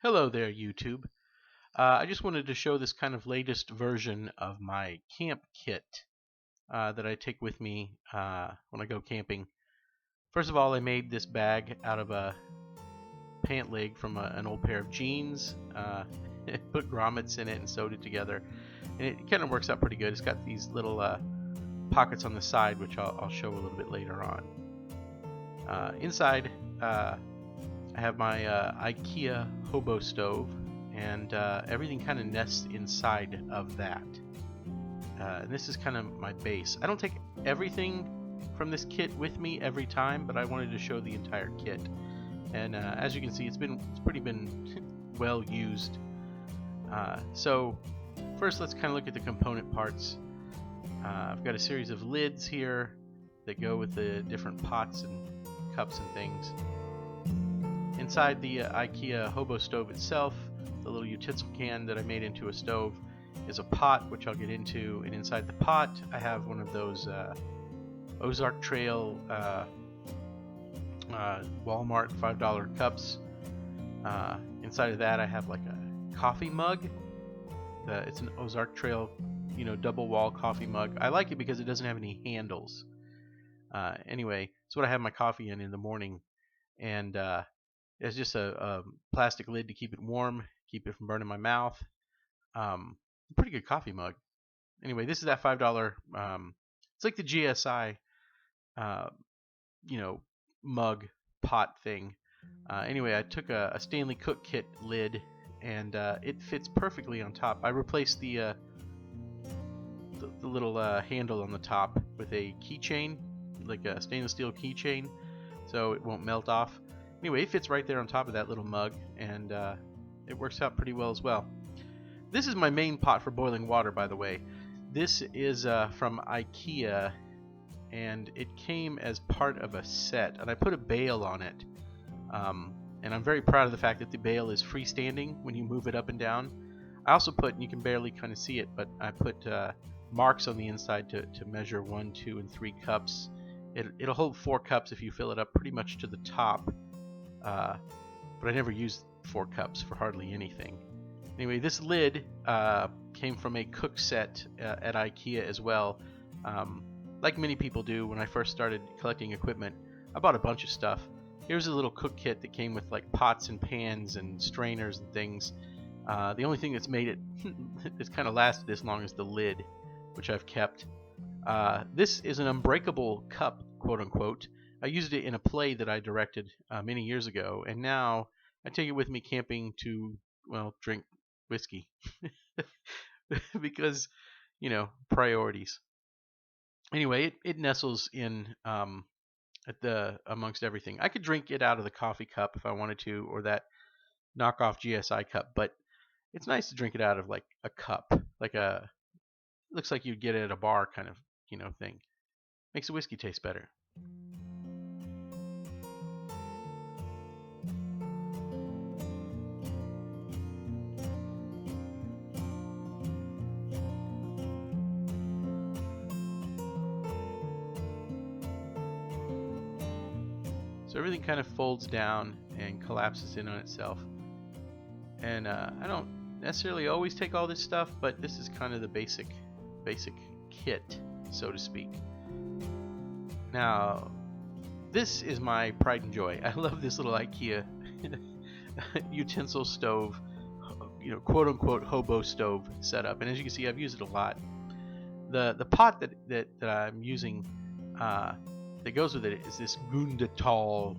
Hello there, YouTube. I just wanted to show this kind of latest version of my camp kit that I take with me when I go camping. First of all, I made this bag out of a pant leg from an old pair of jeans. Put grommets in it and sewed it together, and it kind of works out pretty good. It's got these little pockets on the side, which I'll show a little bit later on. Inside, I have my IKEA Hobo stove, and everything kind of nests inside of that. And this is kind of my base. I don't take everything from this kit with me every time, but I wanted to show the entire kit. And as you can see, it's pretty been well used. So first, let's kind of look at the component parts. I've got a series of lids here that go with the different pots and cups and things. Inside the IKEA Hobo stove itself, the little utensil can that I made into a stove is a pot, which I'll get into, and inside the pot I have one of those Ozark Trail Walmart $5 cups. Inside of that I have like a coffee mug. It's an Ozark Trail, double wall coffee mug. I like it because it doesn't have any handles. Anyway, it's what I have my coffee in the morning, and it's just a plastic lid to keep it warm, keep it from burning my mouth. Pretty good coffee mug. Anyway, this is that $5. It's like the GSI, mug pot thing. Anyway, I took a Stanley Cook Kit lid, and it fits perfectly on top. I replaced the little handle on the top with a keychain, like a stainless steel keychain, so it won't melt off. Anyway, it fits right there on top of that little mug, and it works out pretty well as well. This is my main pot for boiling water, by the way. This is from IKEA, and it came as part of a set, and I put a bail on it. And I'm very proud of the fact that the bail is freestanding when you move it up and down. I also put, and you can barely kind of see it, but I put marks on the inside to measure 1, 2, and 3 cups. It'll hold 4 cups if you fill it up pretty much to the top. But I never used 4 cups for hardly anything. Anyway, this lid came from a cook set at IKEA as well. Like many people do, when I first started collecting equipment, I bought a bunch of stuff. Here's a little cook kit that came with like pots and pans and strainers and things. The only thing that's made it it's kind of lasted this long is the lid, which I've kept. This is an unbreakable cup, quote unquote. I used it in a play that I directed many years ago, and now I take it with me camping to, drink whiskey. Because, priorities. Anyway, it nestles in amongst everything. I could drink it out of the coffee cup if I wanted to, or that knockoff GSI cup, but it's nice to drink it out of like a cup, looks like you'd get it at a bar kind of, thing. Makes the whiskey taste better. So everything kind of folds down and collapses in on itself. And I don't necessarily always take all this stuff, but this is kind of the basic kit, so to speak. Now, this is my pride and joy. I love this little IKEA utensil stove, quote unquote hobo stove setup. And as you can see, I've used it a lot. The pot that I'm using that goes with it is this Gruntal.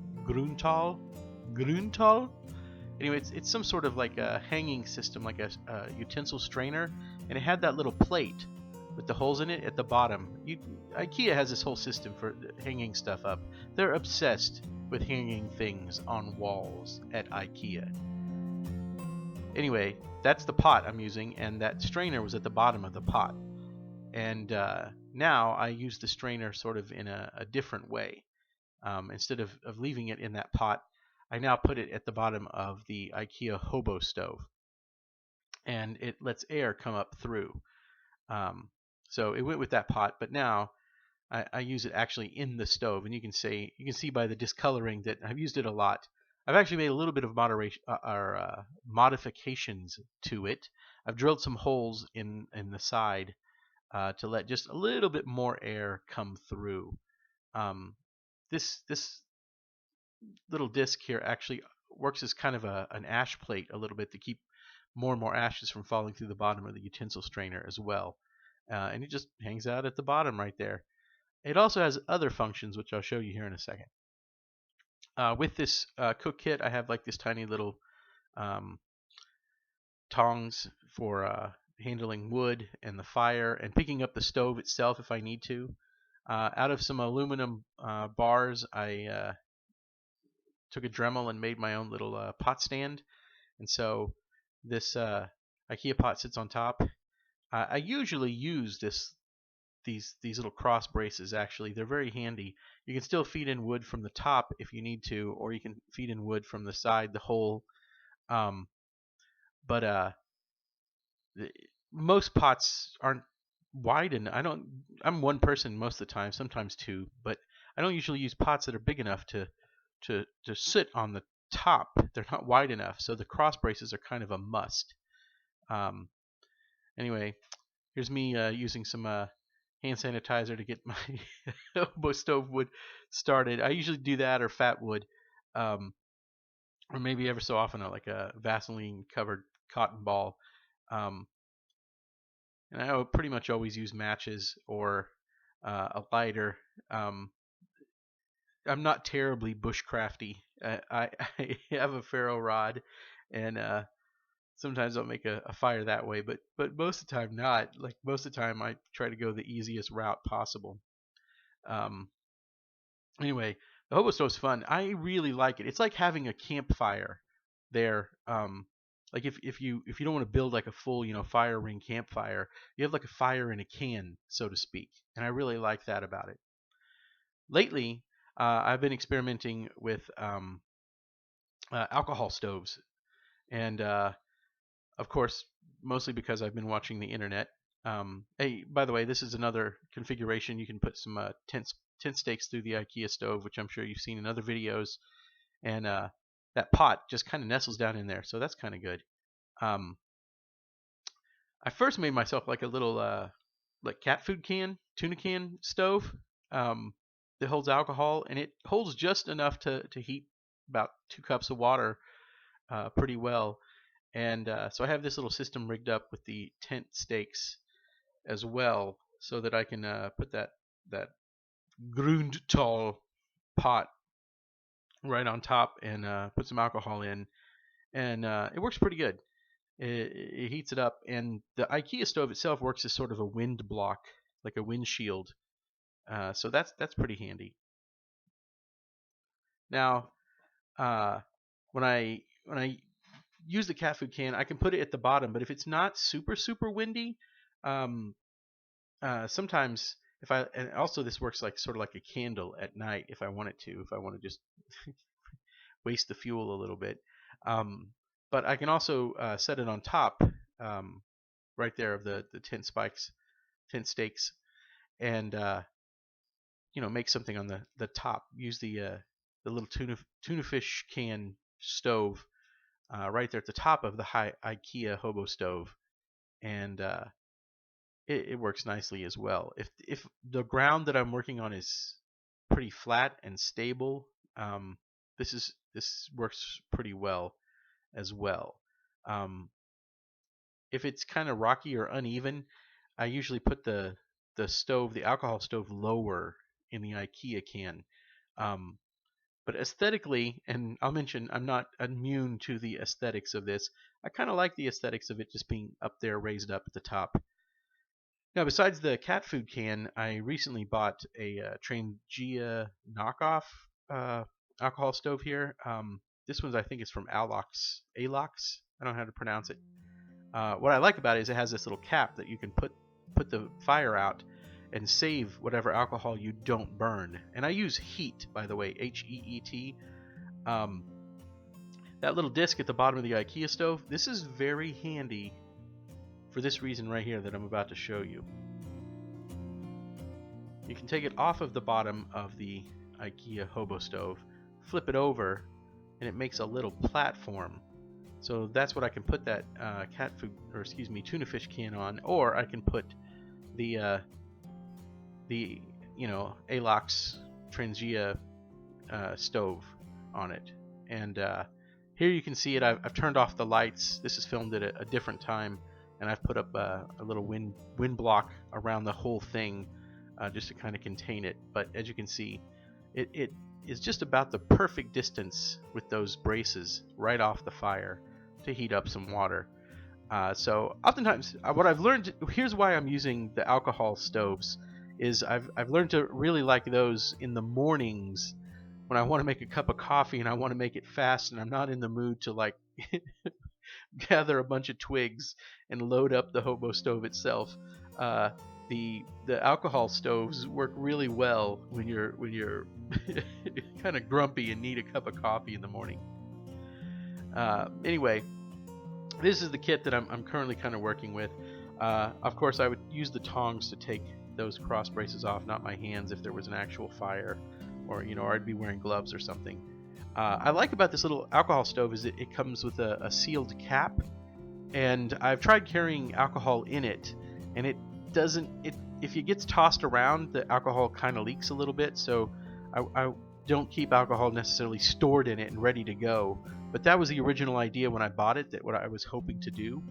Anyway, it's some sort of like a hanging system, like a utensil strainer, and it had that little plate with the holes in it at the bottom. IKEA has this whole system for hanging stuff up. They're obsessed with hanging things on walls at IKEA. Anyway, that's the pot I'm using, and that strainer was at the bottom of the pot. And now I use the strainer sort of in a different way. Instead of leaving it in that pot, I now put it at the bottom of the IKEA Hobo stove, and it lets air come up through. So it went with that pot, but now I use it actually in the stove, and you can see by the discoloring that I've used it a lot. I've actually made a little bit of modifications to it. I've drilled some holes in the side to let just a little bit more air come through. This little disc here actually works as kind of an ash plate a little bit to keep more and more ashes from falling through the bottom of the utensil strainer as well. And it just hangs out at the bottom right there. It also has other functions, which I'll show you here in a second. With this cook kit, I have like this tiny little um, tongs for handling wood and the fire and picking up the stove itself if I need to. Out of some aluminum bars, I took a Dremel and made my own little pot stand. And so this IKEA pot sits on top. I usually use these little cross braces. Actually, they're very handy. You can still feed in wood from the top if you need to, or you can feed in wood from the side, the hole. But most pots aren't wide enough. I'm one person most of the time, sometimes two, but I don't usually use pots that are big enough to sit on the top. They're not wide enough, so the cross braces are kind of a must. Anyway, here's me using some hand sanitizer to get my Hobo stove wood started. I usually do that or fat wood, or maybe ever so often like a Vaseline covered cotton ball. And I would pretty much always use matches or a lighter. I'm not terribly bushcrafty. I have a ferro rod, and sometimes I'll make a fire that way, but most of the time not. Like most of the time, I try to go the easiest route possible. Anyway, the Hobo stove's fun. I really like it. It's like having a campfire there. Like if you don't want to build like a full fire ring campfire, you have like a fire in a can, so to speak. And I really like that about it. Lately, I've been experimenting with alcohol stoves, and of course, mostly because I've been watching the internet. Hey, by the way, this is another configuration. You can put some tent stakes through the IKEA stove, which I'm sure you've seen in other videos, and that pot just kind of nestles down in there, so that's kind of good. I first made myself like a little like cat food can, tuna can stove that holds alcohol, and it holds just enough to heat about 2 cups of water pretty well. And so I have this little system rigged up with the tent stakes as well, so that I can put that Grundtal pot right on top and put some alcohol in, and it works pretty good. It heats it up, and the IKEA stove itself works as sort of a wind block, like a windshield. So that's pretty handy. Now, when I use the cat food can, I can put it at the bottom, but if it's not super windy, sometimes and also this works like sort of like a candle at night if I want it to, if I want to just waste the fuel a little bit. But I can also set it on top, right there of the tent stakes, and make something on the top. Use the little tuna fish can stove right there at the top of the IKEA Hobo stove, and it works nicely as well. If the ground that I'm working on is pretty flat and stable, this works pretty well as well. If it's kind of rocky or uneven, I usually put the alcohol stove, lower in the IKEA can. But aesthetically, and I'll mention I'm not immune to the aesthetics of this. I kind of like the aesthetics of it just being up there, raised up at the top. Now, besides the cat food can, I recently bought a Trangia knockoff alcohol stove here. This one I think is from Alox. I don't know how to pronounce it. What I like about it is it has this little cap that you can put the fire out and save whatever alcohol you don't burn. And I use HEET, by the way, HEET. That little disc at the bottom of the IKEA stove, this is very handy for this reason right here that I'm about to show you. You can take it off of the bottom of the IKEA Hobo stove, flip it over, and it makes a little platform. So that's what I can put that tuna fish can on, or I can put the Alox Trangia stove on it. And here you can see it. I've turned off the lights. This is filmed at a different time, and I've put up a little wind block around the whole thing just to kind of contain it. But as you can see, it is just about the perfect distance with those braces right off the fire to heat up some water. So oftentimes, what I've learned, here's why I'm using the alcohol stoves, is I've learned to really like those in the mornings when I want to make a cup of coffee and I want to make it fast and I'm not in the mood to like gather a bunch of twigs and load up the Hobo stove itself. The alcohol stoves work really well when you're kind of grumpy and need a cup of coffee in the morning. Anyway, this is the kit that I'm currently kind of working with. Of course, I would use the tongs to take those cross braces off, not my hands if there was an actual fire, or I'd be wearing gloves or something. I like about this little alcohol stove is it comes with a sealed cap, and I've tried carrying alcohol in it, and it doesn't. If it gets tossed around, the alcohol kind of leaks a little bit. So I don't keep alcohol necessarily stored in it and ready to go. But that was the original idea when I bought it. That what I was hoping to do.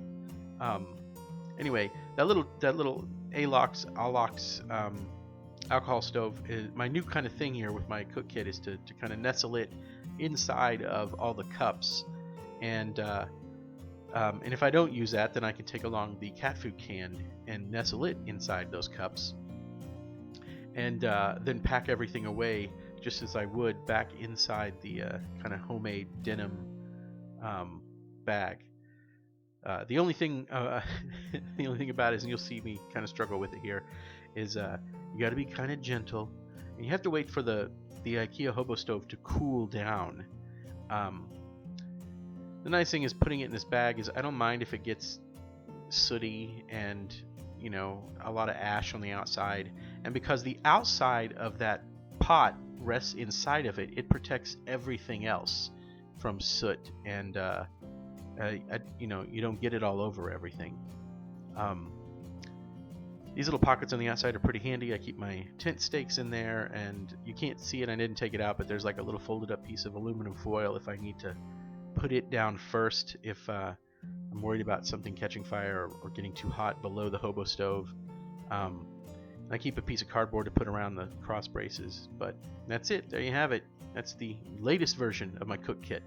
Anyway, that little Alox alcohol stove is my new kind of thing here with my cook kit, is to kind of nestle it inside of all the cups, and if I don't use that, then I can take along the cat food can and nestle it inside those cups, and then pack everything away just as I would back inside the kind of homemade denim bag. The only thing about it is, and you'll see me kind of struggle with it here, is you got to be kind of gentle, and you have to wait for the IKEA Hobo stove to cool down. The nice thing is putting it in this bag is I don't mind if it gets sooty and a lot of ash on the outside, and because the outside of that pot rests inside of it, it protects everything else from soot, and you don't get it all over everything. These little pockets on the outside are pretty handy. I keep my tent stakes in there, and you can't see it, I didn't take it out, but there's like a little folded up piece of aluminum foil if I need to put it down first if I'm worried about something catching fire or getting too hot below the Hobo stove. I keep a piece of cardboard to put around the cross braces, but that's it. There you have it. That's the latest version of my cook kit.